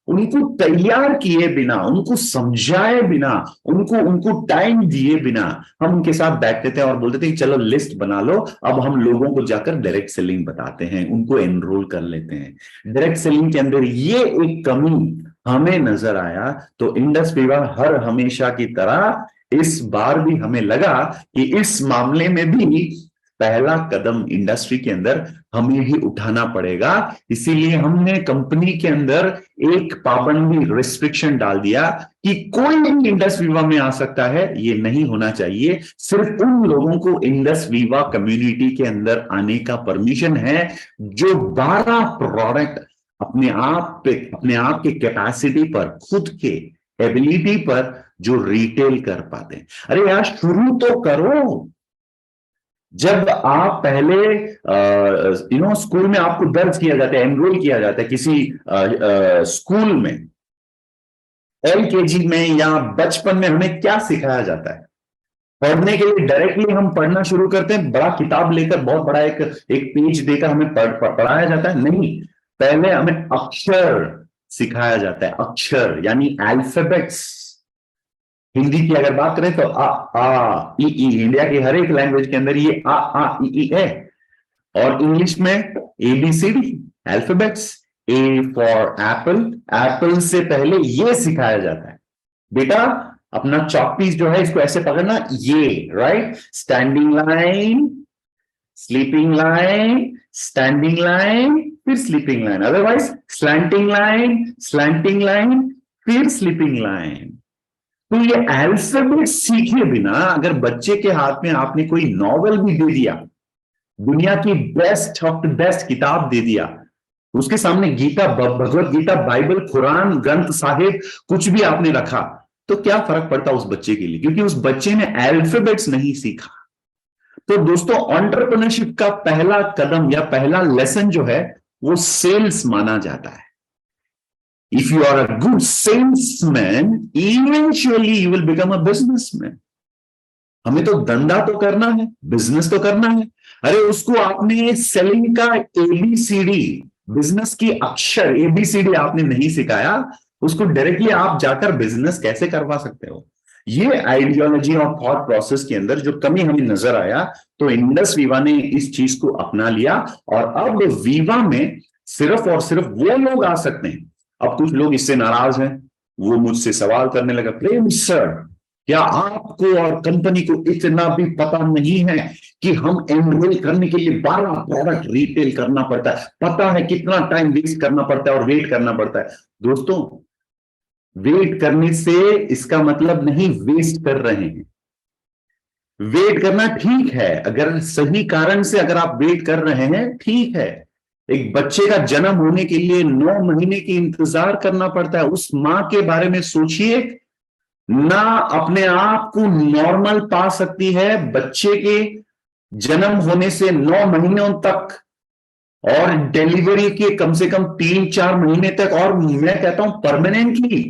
उनको तैयार किए बिना, उनको समझाए बिना, उनको टाइम दिए बिना हम उनके साथ बैठते थे और बोलते थे कि चलो लिस्ट बना लो, अब हम लोगों को जाकर डायरेक्ट सेलिंग बताते हैं, उनको एनरोल कर लेते हैं। डायरेक्ट सेलिंग के अंदर ये एक कमी हमें नजर आया, तो इंडस विवा हर हमेशा की तरह इस बार भी हमें लगा कि इस मामले में भी पहला कदम इंडस्ट्री के अंदर हमें ही उठाना पड़ेगा। इसीलिए हमने कंपनी के अंदर एक पाबंदी, रिस्ट्रिक्शन डाल दिया कि कोई भी इंडस वीवा में आ सकता है। ये नहीं होना चाहिए, सिर्फ उन लोगों को इंडस वीवा कम्युनिटी के अंदर आने का परमिशन है जो 12 प्रोडक्ट अपने आप के कैपेसिटी पर, खुद के एबिलिटी पर जो रिटेल कर पाते हैं। अरे यार शुरू तो करो। जब आप पहले स्कूल में आपको दर्ज किया जाता है, एनरोल किया जाता है किसी स्कूल में, एलकेजी में या बचपन में, हमें क्या सिखाया जाता है? पढ़ने के लिए डायरेक्टली हम पढ़ना शुरू करते हैं, बड़ा किताब लेकर, बहुत बड़ा एक पेज देकर हमें पढ़ाया जाता है? नहीं, पहले हमें अक्षर सिखाया जाता है। अक्षर यानी अल्फाबेट्स। हिंदी की अगर बात करें तो आ ई ई, इंडिया की हर एक लैंग्वेज के अंदर ये आ ई है। और इंग्लिश में ABCD, alphabets. A for Apple, Apple से पहले ये सिखाया जाता है, बेटा अपना चॉक पीस जो है इसको ऐसे पकड़ना, ये right. Standing line, sleeping line, standing line, फिर sleeping line, otherwise slanting line, slanting line, फिर स्लीपिंग लाइन। तो ये अल्फाबेट सीखे बिना अगर बच्चे के हाथ में आपने कोई नॉवेल भी दे दिया, दुनिया की बेस्ट ऑफ द बेस्ट किताब दे दिया, उसके सामने गीता, भगवत गीता, बाइबल, कुरान, ग्रंथ साहिब कुछ भी आपने रखा, तो क्या फर्क पड़ता उस बच्चे के लिए? क्योंकि उस बच्चे ने अल्फाबेट्स नहीं सीखा। तो दोस्तों, एंटरप्रेन्योरशिप का पहला कदम या पहला लेसन जो है वो सेल्स माना जाता है। If you are a good salesman, eventually you will become a businessman. हमें तो धंधा तो करना है, बिजनेस तो करना है। अरे उसको आपने सेलिंग का ABCD, बिजनेस की अक्षर ABCD आपने नहीं सिखाया, उसको डायरेक्टली आप जाकर बिजनेस कैसे करवा सकते हो? ये आइडियोलॉजी और थॉट प्रोसेस के अंदर जो कमी हमें नजर आया, तो इंडस वीवा ने इस चीज को अपना लिया। और अब वीवा में सिर्फ और सिर्फ वो लोग आ सकते हैं। अब कुछ लोग इससे नाराज हैं, वो मुझसे सवाल करने लगा, प्रेम सर क्या आपको और कंपनी को इतना भी पता नहीं है कि हम एनरोल करने के लिए 12 प्रोडक्ट रिटेल करना पड़ता है? पता है कितना टाइम वेस्ट करना पड़ता है और वेट करना पड़ता है? दोस्तों, वेट करने से इसका मतलब नहीं वेस्ट कर रहे हैं। वेट करना ठीक है, अगर सही कारण से अगर आप वेट कर रहे हैं, ठीक है। एक बच्चे का जन्म होने के लिए 9 महीने की इंतजार करना पड़ता है। उस मां के बारे में सोचिए, ना अपने आप को नॉर्मल पा सकती है बच्चे के जन्म होने से 9 महीनों तक, और डिलीवरी के कम से कम 3-4 महीने तक, और मैं कहता हूं परमानेंटली।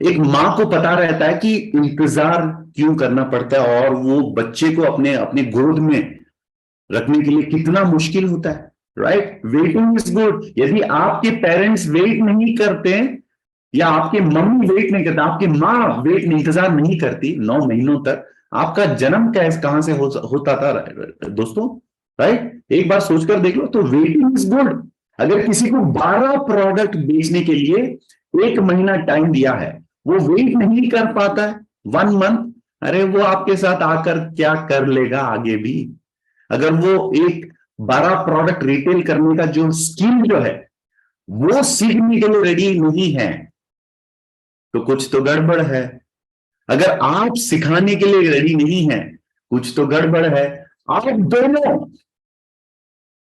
एक मां को पता रहता है कि इंतजार क्यों करना पड़ता है, और वो बच्चे को अपने अपने गोद में रखने के लिए कितना मुश्किल होता है, राइट? Waiting is good. यदि आपके पेरेंट्स वेट नहीं करते, या आपकी मम्मी वेट नहीं करता, आपकी माँ वेट नहीं, इंतजार नहीं करती 9 महीनों तक, आपका जन्म कहां से होता था दोस्तों, राइट? एक बार सोचकर देख लो। तो वेटिंग इज गुड। अगर किसी को 12 प्रोडक्ट बेचने के लिए 1 महीना टाइम दिया है, वो वेट नहीं कर पाता है 1 मंथ, अरे वो आपके साथ आकर क्या कर लेगा आगे भी? अगर वो एक 12 प्रोडक्ट रिटेल करने का जो स्किल जो है वो सीखने के लिए रेडी नहीं है, तो कुछ तो गड़बड़ है। अगर आप सिखाने के लिए रेडी नहीं है, कुछ तो गड़बड़ है। आप दोनों,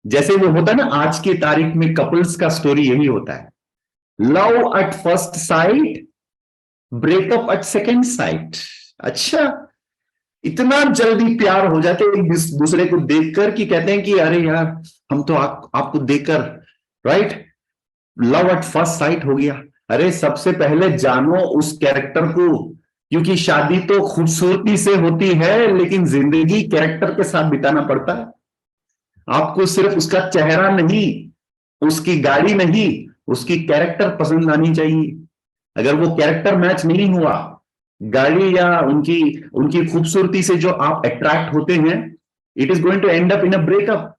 जैसे वो होता है ना, आज की तारीख में कपल्स का स्टोरी यही होता है, love at first sight, breakup at second sight. अच्छा, इतना जल्दी प्यार हो जाते हैं एक दूसरे को देखकर कि कहते हैं कि अरे यार, हम तो आपको देखकर, right, love at first site हो गया। अरे सबसे पहले जानो उस कैरेक्टर को, क्योंकि शादी तो खूबसूरती से होती है, लेकिन जिंदगी कैरेक्टर के साथ बिताना पड़ता है। आपको सिर्फ उसका चेहरा नहीं, उसकी गाड़ी नहीं, उसकी कैरेक्टर पसंद आनी चाहिए। अगर वो कैरेक्टर मैच नहीं हुआ, गाड़ी या उनकी उनकी खूबसूरती से जो आप अट्रैक्ट होते हैं, it is going to end up in a breakup,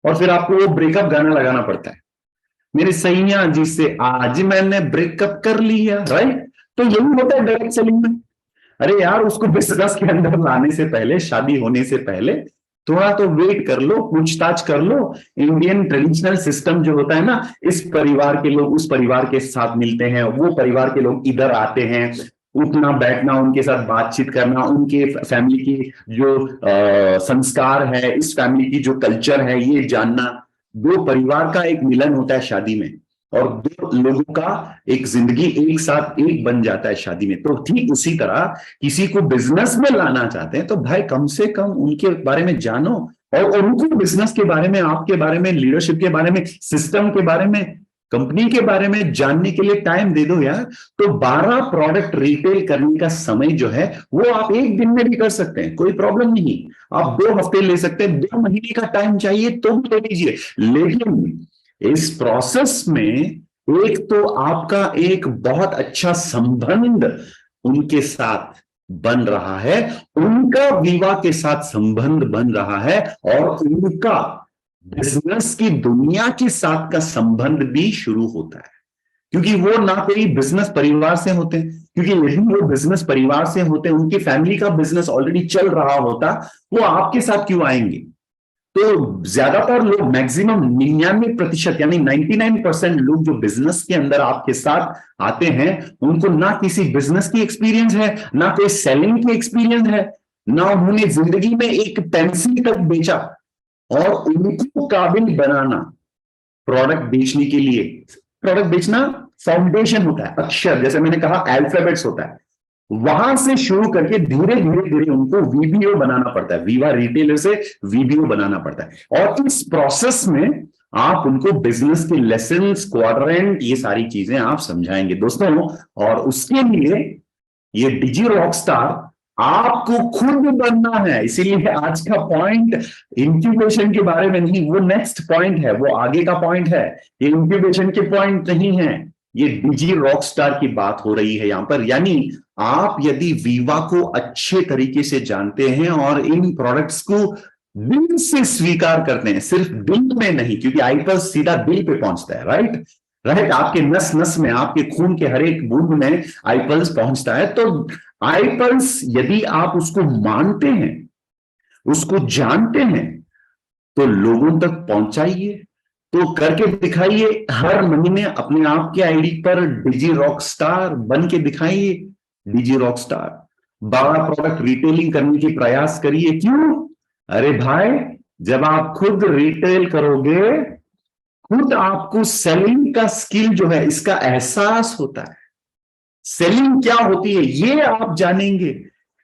और फिर आपको वो ब्रेकअप गाना लगाना पड़ता है, मेरे सैया जिससे आज मैंने ब्रेकअप कर लिया, राइट? तो यही होता है डायरेक्ट सेलिंग में। अरे यार, उसको बिजनेस के अंदर लाने से पहले, शादी होने से पहले थोड़ा तो वेट कर लो, पूछताछ कर लो। इंडियन ट्रेडिशनल सिस्टम जो होता है ना, इस परिवार के लोग उस परिवार के साथ मिलते हैं, वो परिवार के लोग इधर आते हैं, उठना बैठना, उनके साथ बातचीत करना, उनके फैमिली की जो संस्कार है, इस फैमिली की जो कल्चर है, ये जानना। दो परिवार का एक मिलन होता है शादी में, और दो लोगों का एक जिंदगी एक साथ एक बन जाता है शादी में। तो ठीक उसी तरह किसी को बिजनेस में लाना चाहते हैं तो भाई कम से कम उनके बारे में जानो, और उनको बिजनेस के बारे में, आपके बारे में, लीडरशिप के बारे में, सिस्टम के बारे में, कंपनी के बारे में जानने के लिए टाइम दे दो यार। तो 12 प्रोडक्ट रिटेल करने का समय जो है वो आप एक दिन में भी कर सकते हैं, कोई प्रॉब्लम नहीं। आप 2 हफ्ते ले सकते हैं, 2 महीने का टाइम चाहिए तो भी ले लीजिए। लेकिन इस प्रोसेस में एक तो आपका एक बहुत अच्छा संबंध उनके साथ बन रहा है, उनका विवाह के साथ संबंध बन रहा है, और उनका बिजनेस की दुनिया के साथ का संबंध भी शुरू होता है। क्योंकि वो ना कोई बिजनेस परिवार से होते हैं, क्योंकि यदि वो बिजनेस परिवार से होते, उनकी फैमिली का बिजनेस ऑलरेडी चल रहा होता, वो आपके साथ क्यों आएंगे? तो ज्यादातर लोग, मैक्सिमम 99% यानी 99% लोग जो बिजनेस के अंदर आपके साथ आते हैं, उनको ना किसी बिजनेस की एक्सपीरियंस है, ना कोई सेलिंग की एक्सपीरियंस है, ना उन्होंने जिंदगी में एक पेंसिल तक बेचा। और उनको काबिल बनाना प्रोडक्ट बेचने के लिए, प्रोडक्ट बेचना फाउंडेशन होता है, अक्षर, जैसे मैंने कहा अल्फाबेट्स होता है, वहां से शुरू करके धीरे धीरे धीरे उनको वीबीओ बनाना पड़ता है, वीवा रिटेलर से वीबीओ बनाना पड़ता है। और इस प्रोसेस में आप उनको बिजनेस के लेसन्स, क्वाड्रेंट, ये सारी चीजें आप समझाएंगे दोस्तों। और उसके लिए ये डिजी रॉकस्टार आपको खुद बनना है। इसीलिए आज का पॉइंट इंक्यूबेशन के बारे में नहीं, वो नेक्स्ट पॉइंट है, वो आगे का पॉइंट है, ये इंक्यूबेशन के पॉइंट नहीं है, ये डिजी रॉकस्टार की बात हो रही है यहां पर। यानी आप यदि वीवा को अच्छे तरीके से जानते हैं और इन प्रोडक्ट्स को दिल से स्वीकार करते हैं, सिर्फ दिल में नहीं, क्योंकि आईपल्स सीधा दिल पे पहुंचता है, राइट, आपके नस नस में, आपके खून के हर एक बूंद में आईपल्स पहुंचता है। तो iPulse यदि आप उसको मानते हैं, उसको जानते हैं, तो लोगों तक पहुंचाइए, तो करके दिखाइए। हर महीने अपने आप के आईडी पर डिजी रॉक स्टार बन के दिखाइए। डिजी रॉक स्टार, बड़ा प्रोडक्ट रिटेलिंग करने की प्रयास करिए। क्यों? अरे भाई, जब आप खुद रिटेल करोगे, खुद आपको सेलिंग का स्किल जो है, इसका एहसास होता है, सेलिंग क्या होती है ये आप जानेंगे।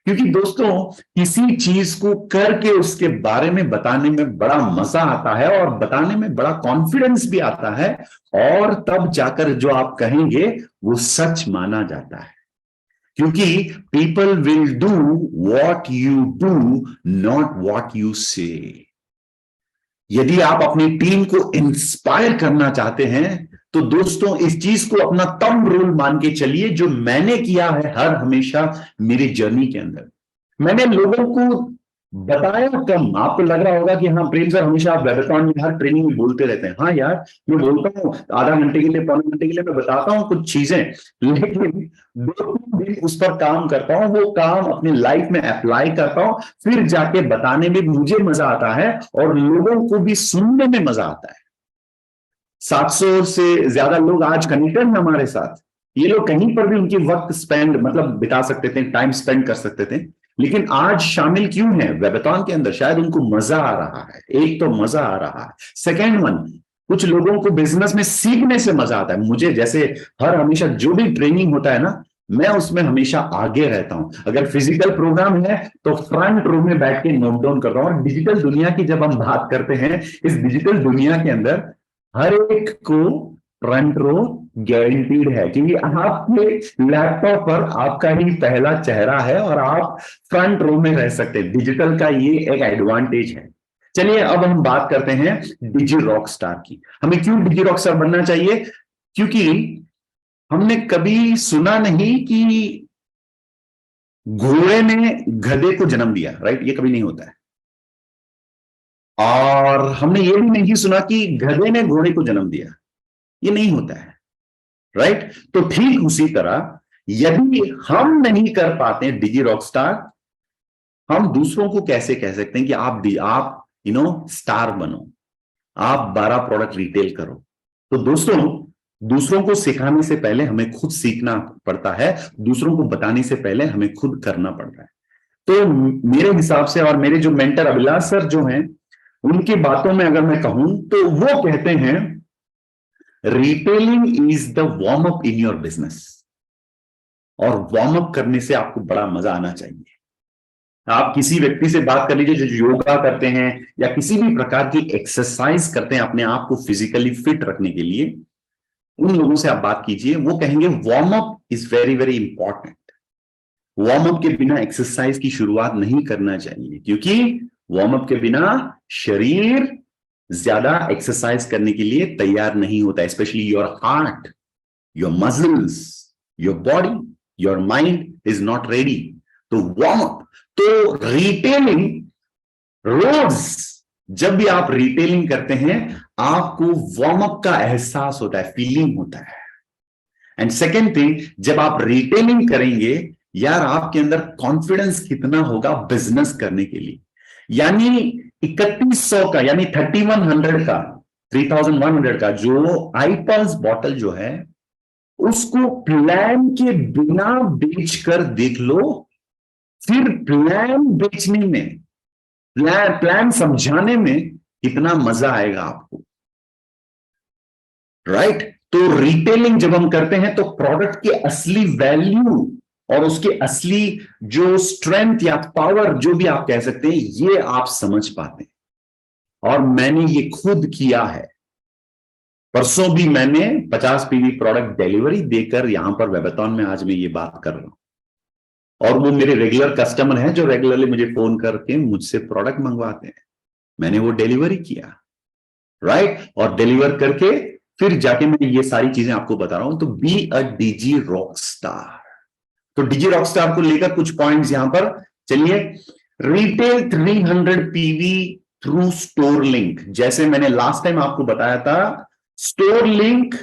क्योंकि दोस्तों, किसी चीज को करके उसके बारे में बताने में बड़ा मजा आता है और बताने में बड़ा कॉन्फिडेंस भी आता है, और तब जाकर जो आप कहेंगे वो सच माना जाता है। क्योंकि people will do what you do, not what you से। यदि आप अपनी टीम को इंस्पायर करना चाहते हैं, तो दोस्तों इस चीज को अपना थंब रूल मान के चलिए, जो मैंने किया है हर हमेशा मेरी जर्नी के अंदर। मैंने लोगों को बताया कम। आपको लग रहा होगा कि हाँ प्रेम सर, हमेशा आप वेबकॉन में हर ट्रेनिंग में बोलते रहते हैं। हाँ यार, मैं बोलता हूँ आधा घंटे के लिए, पौने घंटे के लिए मैं बताता हूँ कुछ चीजें, लेकिन 2-3 दिन उस पर काम करता हूँ, वो काम अपनी लाइफ में अप्लाई करता हूँ, फिर जाके बताने में मुझे मजा आता है और लोगों को भी सुनने में मजा आता है। 700 से ज्यादा लोग आज कनेक्टेड हैं हमारे साथ। ये लोग कहीं पर भी उनकी वक्त स्पेंड, मतलब बिता सकते थे, टाइम स्पेंड कर सकते थे, लेकिन आज शामिल क्यों है वेबथॉन के अंदर? शायद उनको मजा आ रहा है। एक तो मजा आ रहा है, सेकेंड वन, कुछ लोगों को बिजनेस में सीखने से मजा आता है। मुझे जैसे हर हमेशा जो भी ट्रेनिंग होता है ना, मैं उसमें हमेशा आगे रहता हूं। अगर फिजिकल प्रोग्राम है तो फ्रंट रो में बैठ के नोट डाउन करता हूं। और डिजिटल दुनिया की जब हम बात करते हैं, इस डिजिटल दुनिया के अंदर हर एक को फ्रंट रो गारंटीड है, क्योंकि आपके लैपटॉप पर आपका ही पहला चेहरा है और आप फ्रंट रो में रह सकते हैं। डिजिटल का ये एक एडवांटेज है। चलिए अब हम बात करते हैं डिजी रॉक स्टार की। हमें क्यों डिजी रॉक स्टार बनना चाहिए? क्योंकि हमने कभी सुना नहीं कि घोड़े ने गधे को जन्म दिया, राइट? ये कभी नहीं होता है। और हमने ये भी नहीं सुना कि गधे ने घोड़े को जन्म दिया, ये नहीं होता है, राइट? तो ठीक उसी तरह, यदि हम नहीं कर पाते डिजी रॉक स्टार, हम दूसरों को कैसे कह सकते हैं कि आप स्टार बनो, आप 12 प्रोडक्ट रिटेल करो? तो दोस्तों, दूसरों को सिखाने से पहले हमें खुद सीखना पड़ता है, दूसरों को बताने से पहले हमें खुद करना पड़ता है। तो मेरे हिसाब से, और मेरे जो मेंटर अभिलाष सर जो हैं, उनकी बातों में अगर मैं कहूं तो वो कहते हैं, retailing is the warm up in your business. और वार्म अप करने से आपको बड़ा मजा आना चाहिए। आप किसी व्यक्ति से बात कर लीजिए जो योगा करते हैं या किसी भी प्रकार की एक्सरसाइज करते हैं अपने आप को फिजिकली फिट रखने के लिए, उन लोगों से आप बात कीजिए, वो कहेंगे warm up is very very important. Warm up के बिना एक्सरसाइज की शुरुआत नहीं करना चाहिए, क्योंकि वार्म अप के बिना शरीर ज्यादा एक्सरसाइज करने के लिए तैयार नहीं होता, specially your heart, your muscles, your body, your mind is not ready. तो वार्म अप, तो रिटेलिंग, रोज जब भी आप रिटेलिंग करते हैं, आपको वार्म अप का एहसास होता है, फीलिंग होता है। एंड सेकेंड थिंग, जब आप रिटेलिंग करेंगे, यार आपके अंदर कॉन्फिडेंस कितना होगा बिजनेस करने के लिए। यानी 3100 का, यानी 3100 का, 3100 का जो iPulse बॉटल जो है, उसको प्लान के बिना बेचकर देख लो, फिर प्लान बेचने में, प्लान समझाने में कितना मजा आएगा आपको, राइट? तो रिटेलिंग जब हम करते हैं तो प्रोडक्ट की असली वैल्यू और उसके असली जो स्ट्रेंथ या पावर, जो भी आप कह सकते हैं, ये आप समझ पाते हैं। और मैंने ये खुद किया है। परसों भी मैंने 50 पीवी प्रोडक्ट डिलीवरी देकर यहां पर वेबथॉन में आज मैं ये बात कर रहा हूं, और वो मेरे रेगुलर कस्टमर हैं जो रेगुलरली मुझे फोन करके मुझसे प्रोडक्ट मंगवाते हैं। मैंने वो डिलीवरी किया, राइट? और डिलीवर करके फिर जाके मैं ये सारी चीजें आपको बता रहा हूं। तो be a digi rock star. तो डिजी रॉक स्टार को लेकर कुछ पॉइंट्स यहां पर, चलिए। Retail 300 PV through store link. जैसे मैंने लास्ट टाइम आपको बताया था, स्टोर लिंक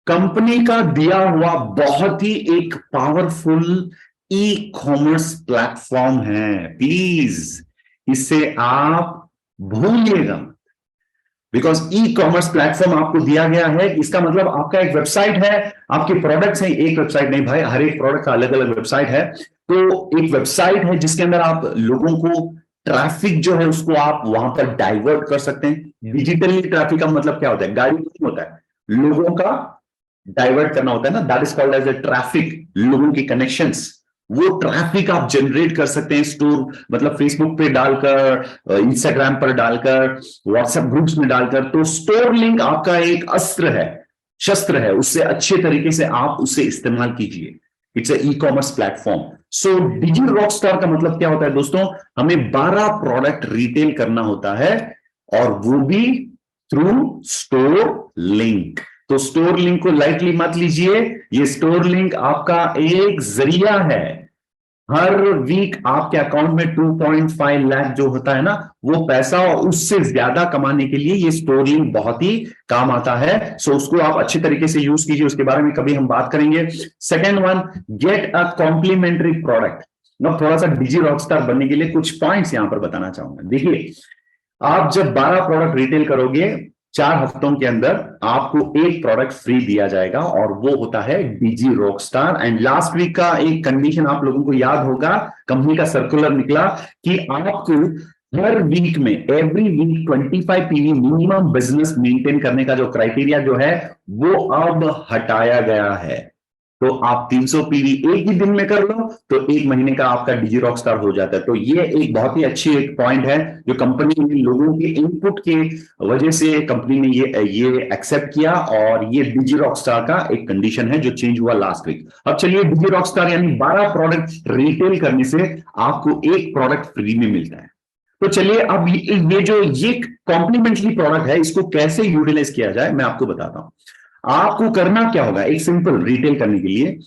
कंपनी का दिया हुआ बहुत ही एक पावरफुल ई कॉमर्स प्लेटफॉर्म है, प्लीज इससे आप भूलिएगा, बिकॉज ई कॉमर्स प्लेटफॉर्म आपको दिया गया है। इसका मतलब आपका एक वेबसाइट है, आपके प्रोडक्ट्स हैं, एक वेबसाइट नहीं भाई, हर एक प्रोडक्ट का अलग अलग वेबसाइट है। तो एक वेबसाइट है जिसके अंदर आप लोगों को ट्रैफिक जो है उसको आप वहां पर डाइवर्ट कर सकते हैं। डिजिटली ट्रैफिक का मतलब क्या होता है, गाड़ी नहीं होता है, लोगों का डाइवर्ट करना होता है ना, that is called as a traffic, लोगों की कनेक्शंस। वो ट्रैफिक आप जनरेट कर सकते हैं स्टोर, मतलब फेसबुक पे डालकर, इंस्टाग्राम पर डालकर, व्हाट्सएप ग्रुप्स में डालकर। तो स्टोर लिंक आपका एक अस्त्र है, शस्त्र है, उससे अच्छे तरीके से आप उसे इस्तेमाल कीजिए। It's a e commerce platform. सो डिजी रॉकस्टार का मतलब क्या होता है दोस्तों, हमें 12 प्रोडक्ट रिटेल करना होता है, और वो भी थ्रू स्टोर लिंक। तो स्टोर लिंक को लाइटली मत लीजिए, ये स्टोर लिंक आपका एक जरिया है। हर वीक आपके अकाउंट में 2.5 लाख जो होता है ना, वो पैसा और उससे ज्यादा कमाने के लिए ये स्टोर लिंक बहुत ही काम आता है। सो उसको आप अच्छे तरीके से यूज कीजिए, उसके बारे में कभी हम बात करेंगे। Second one, get a complimentary product. मैं थोड़ा सा डिजी रॉकस्टार बनने के लिए कुछ पॉइंट्स यहां पर बताना चाहूंगा। देखिए, आप जब 12 प्रोडक्ट रिटेल करोगे, 4 हफ्तों के अंदर आपको एक प्रोडक्ट फ्री दिया जाएगा, और वो होता है digi rockstar. And last week का एक कंडीशन आप लोगों को याद होगा, कंपनी का सर्कुलर निकला कि आपको हर वीक में, every week 25 PV minimum business maintain करने का जो क्राइटेरिया जो है वो अब हटाया गया है। तो आप 300 पीवी एक ही दिन में कर लो तो एक महीने का आपका डिजी रॉकस्टार हो जाता है। तो ये एक बहुत ही अच्छी एक पॉइंट है जो कंपनी ने लोगों के इनपुट के वजह से कंपनी ने ये एक्सेप्ट किया, और ये डिजी रॉकस्टार का एक कंडीशन है जो चेंज हुआ लास्ट वीक। अब चलिए, डिजी रॉकस्टार यानी 12 प्रोडक्ट रिटेल करने से आपको एक प्रोडक्ट फ्री में मिलता है। तो चलिए, अब ये कॉम्प्लीमेंट्री प्रोडक्ट है, इसको कैसे यूटिलाइज किया जाए मैं आपको बताता हूं। आपको करना क्या होगा, एक सिंपल रिटेल करने के लिए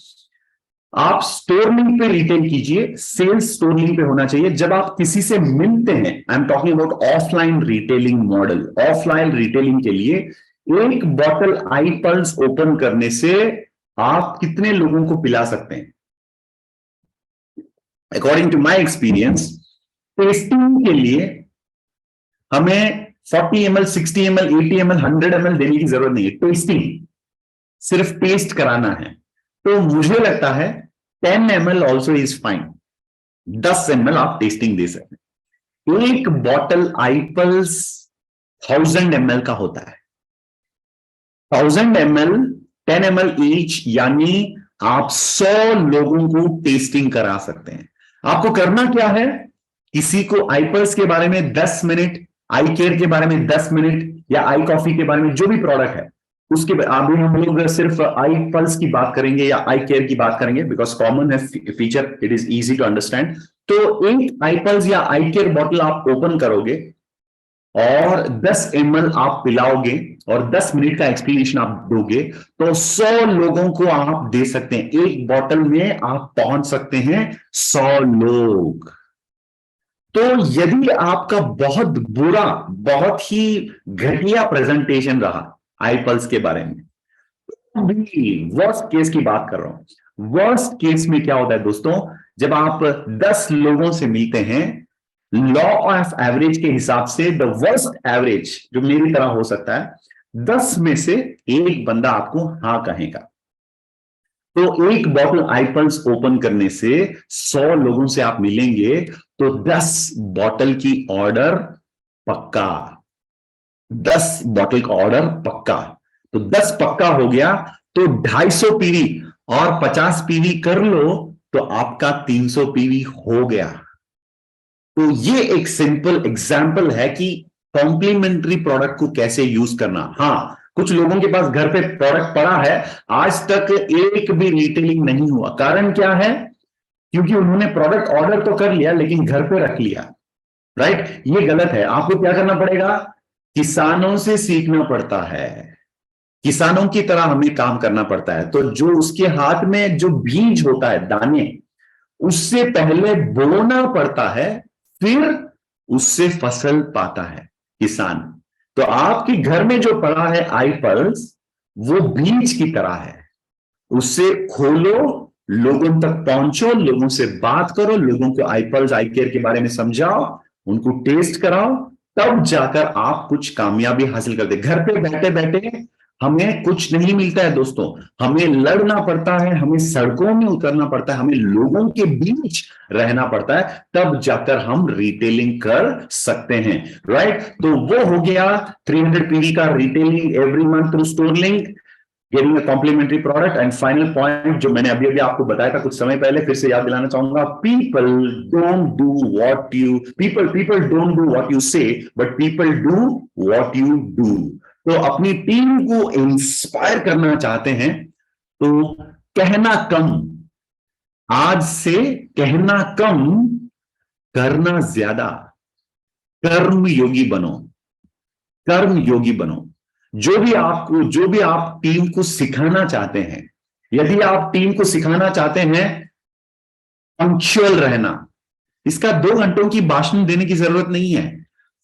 आप स्टोर लिंक पे रिटेल कीजिए। सेल्स स्टोर लिंक पे होना चाहिए। जब आप किसी से मिलते हैं, I am talking about offline retailing model. Offline retailing के लिए एक बॉटल आई पल्स ओपन करने से आप कितने लोगों को पिला सकते हैं? According to my experience, testing के लिए हमें 40 ml, 60 ml, 80 ml, 100 ml देने की जरूरत नहीं है। टेस्टिंग, सिर्फ टेस्ट कराना है। तो मुझे लगता है 10 ml also is fine. 10 ml आप टेस्टिंग दे सकते हैं। एक बॉटल आईपल्स 1000 ml का होता है। 1000 ml, 10 ml ईच, यानी आप 100 लोगों को टेस्टिंग करा सकते हैं। आपको करना क्या है, किसी को आईपल्स के बारे में 10 मिनट, आई केयर के बारे में 10 मिनट, या आई कॉफी के बारे में जो भी प्रोडक्ट है उसके, अभी हम लोग सिर्फ आई पल्स की बात करेंगे या आई केयर की बात करेंगे, बिकॉज कॉमन है feature, it is easy to understand. तो एक आई पल्स या आई केयर बॉटल आप ओपन करोगे और 10 ml आप पिलाओगे और 10 मिनट का एक्सप्लेनेशन आप दोगे, तो 100 लोगों को आप दे सकते हैं। एक बॉटल में आप पहुंच सकते हैं 100 लोग। तो यदि आपका बहुत बुरा, बहुत ही घटिया प्रेजेंटेशन रहा आईपल्स के बारे में, वर्स्ट केस की बात कर रहा हूं। वर्स्ट केस में क्या होता है दोस्तों, जब आप 10 लोगों से मिलते हैं, लॉ ऑफ एवरेज के हिसाब से द वर्स्ट एवरेज जो मेरी तरह हो सकता है, 10 में से एक बंदा आपको हां कहेगा। तो एक बॉटल आईपल्स ओपन करने से 100 लोगों से आप मिलेंगे तो 10 बॉटल की ऑर्डर पक्का। 10 बॉटल का ऑर्डर पक्का। तो 10 पक्का हो गया तो 250 पीवी और 50 पीवी कर लो तो आपका 300 पीवी हो गया। तो ये एक सिंपल एग्जाम्पल है कि कॉम्प्लीमेंट्री प्रोडक्ट को कैसे यूज करना। हाँ, कुछ लोगों के पास घर पे प्रोडक्ट पड़ा है, आज तक एक भी रिटेलिंग नहीं हुआ। कारण क्या है? क्योंकि उन्होंने प्रोडक्ट ऑर्डर तो कर लिया लेकिन घर पे रख लिया। राइट? ये गलत है। आपको क्या करना पड़ेगा? किसानों से सीखना पड़ता है। किसानों की तरह हमें काम करना पड़ता है। तो जो उसके हाथ में जो बीज होता है, दाने, उससे पहले बोना पड़ता है, फिर उससे फसल पाता है किसान। तो आपके घर में जो पड़ा है आई पल्स, वो बीज की तरह है। उससे खोलो लोगों तक पहुंचो, लोगों से बात करो, लोगों को आईपल्स आई केयर के बारे में समझाओ, उनको टेस्ट कराओ, तब जाकर आप कुछ कामयाबी हासिल करते। घर पे बैठे बैठे हमें कुछ नहीं मिलता है दोस्तों, हमें लड़ना पड़ता है, हमें सड़कों में उतरना पड़ता है, हमें लोगों के बीच रहना पड़ता है, तब जाकर हम रिटेलिंग कर सकते हैं, राइट। तो वो हो गया 300 पीवी का retailing every month through store link, giving a complimentary product. And final point जो मैंने अभी अभी आपको बताया था कुछ समय पहले, फिर से याद दिलाना चाहूंगा, people don't do what you people don't do what you say, but people do what you do. तो अपनी टीम को इंस्पायर करना चाहते हैं तो कहना कम, आज से कहना कम, करना ज्यादा, कर्म योगी बनो, कर्म योगी बनो। जो भी आप टीम को सिखाना चाहते हैं, यदि आप टीम को सिखाना चाहते हैं पंक्चुअल रहना, इसका 2 घंटों की भाषण देने की जरूरत नहीं है,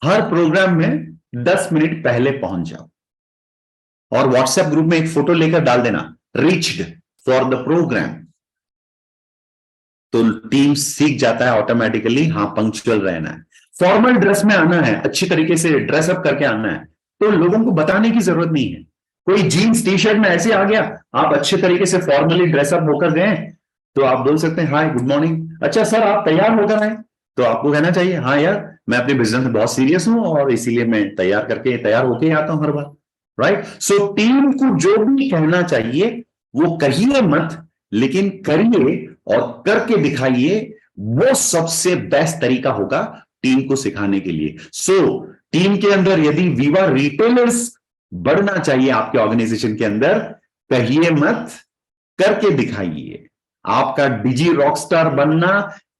हर प्रोग्राम में 10 मिनट पहले पहुंच जाओ और व्हाट्सएप ग्रुप में एक फोटो लेकर डाल देना, रीच्ड फॉर द प्रोग्राम, तो टीम सीख जाता है ऑटोमेटिकली, हाँ पंक्चुअल रहना है, फॉर्मल ड्रेस में आना है, अच्छी तरीके से ड्रेसअप करके आना है, तो लोगों को बताने की जरूरत नहीं है। कोई जीन्स टी शर्ट में ऐसे आ गया, आप अच्छे तरीके से फॉर्मली ड्रेसअप होकर गए, तो आप बोल सकते हैं हाय गुड मॉर्निंग, अच्छा सर आप तैयार होकर आए, तो आपको कहना चाहिए हाँ यार मैं अपने बिजनेस में बहुत सीरियस हूं और इसीलिए मैं तैयार होके आता हूं हर बार, राइट। सो टीम को जो भी कहना चाहिए वो कहिए मत, लेकिन करिए और करके दिखाइए, वो सबसे बेस्ट तरीका होगा टीम को सिखाने के लिए। सो टीम के अंदर यदि वीवा रिटेलर्स बढ़ना चाहिए आपके ऑर्गेनाइजेशन के अंदर, कहिए मत, करके दिखाइए। आपका डिजी रॉकस्टार बनना,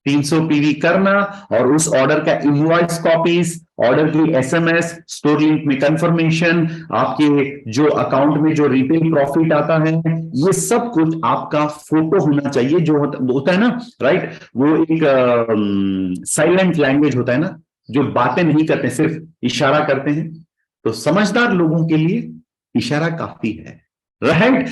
300 पीवी करना और उस ऑर्डर का इनवॉइस कॉपीज, ऑर्डर की एसएमएस, स्टोर लिंक में कंफर्मेशन, आपके जो अकाउंट में जो रिटेल प्रॉफिट आता है, ये सब कुछ आपका फोटो होना चाहिए, जो होता है ना, राइट, वो एक साइलेंट लैंग्वेज होता है ना, जो बातें नहीं करते सिर्फ इशारा करते हैं, तो समझदार लोगों के लिए इशारा काफी है, राइट।